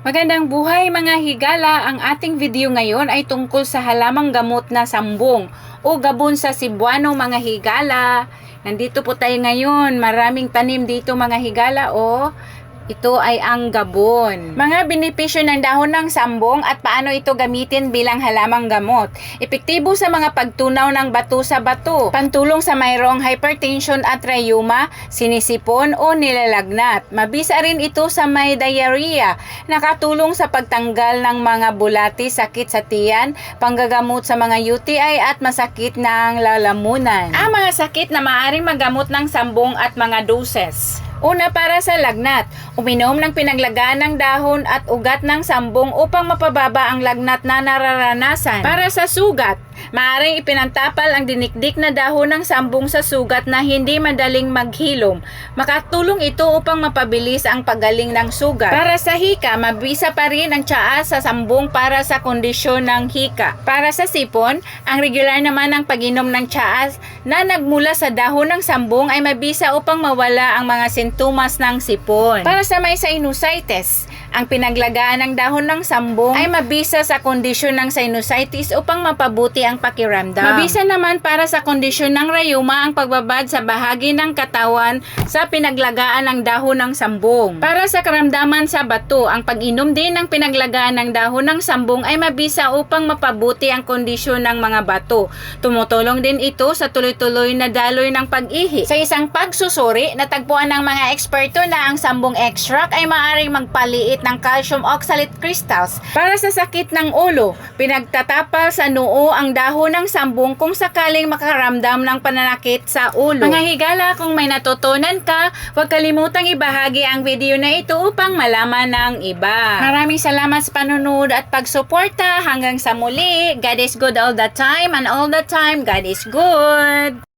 Magandang buhay mga higala! Ang ating video ngayon ay tungkol sa halamang gamot na sambong o gabon sa Cebuano mga higala. Nandito po tayo ngayon, maraming tanim dito mga higala o ito ay ang gabon. Mga benepisyo ng dahon ng sambong at paano ito gamitin bilang halamang gamot. Epektibo sa mga pagtunaw ng bato sa bato, pantulong sa mayroong hypertension at rheuma, sinisipon o nilalagnat. Mabisa rin ito sa may diarrhea, nakatulong sa pagtanggal ng mga bulati, sakit sa tiyan, panggagamot sa mga UTI at masakit ng lalamunan. Ang mga sakit na maaaring magamot ng sambong at mga doses. Una, para sa lagnat, uminom ng pinaglagaan ng dahon at ugat ng sambong upang mapababa ang lagnat na nararanasan. Para sa sugat, maaaring ipinantapal ang dinikdik na dahon ng sambong sa sugat na hindi madaling maghilom. Makatulong ito upang mapabilis ang paggaling ng sugat. Para sa hika, mabisa pa rin ang tsaa sa sambong para sa kondisyon ng hika. Para sa sipon, ang regular naman ang pag-inom ng tsaa na nagmula sa dahon ng sambong ay mabisa upang mawala ang mga sintomas ng sipon. Para sa may sinusitis, ang pinaglagaan ng dahon ng sambong ay mabisa sa kondisyon ng sinusitis upang mapabuti ang pakiramdam. Mabisa naman para sa kondisyon ng rheuma ang pagbabad sa bahagi ng katawan sa pinaglagaan ng dahon ng sambong. Para sa karamdaman sa bato, ang pag-inom din ng pinaglagaan ng dahon ng sambong ay mabisa upang mapabuti ang kondisyon ng mga bato. Tumutulong din ito sa tuloy-tuloy na daloy ng pag-ihi. Sa isang pagsusuri, natagpuan ng mga eksperto na ang sambong extract ay maaaring magpaliit ng calcium oxalate crystals. Para sa sakit ng ulo, pinagtatapal sa noo ang dahon ng sambong kung sakaling makaramdam ng pananakit sa ulo. Mga higala, kung may natutunan ka, huwag kalimutang ibahagi ang video na ito upang malaman ng iba. Maraming salamat sa panonood at pagsuporta. Hanggang sa muli, God is good all the time and all the time God is good.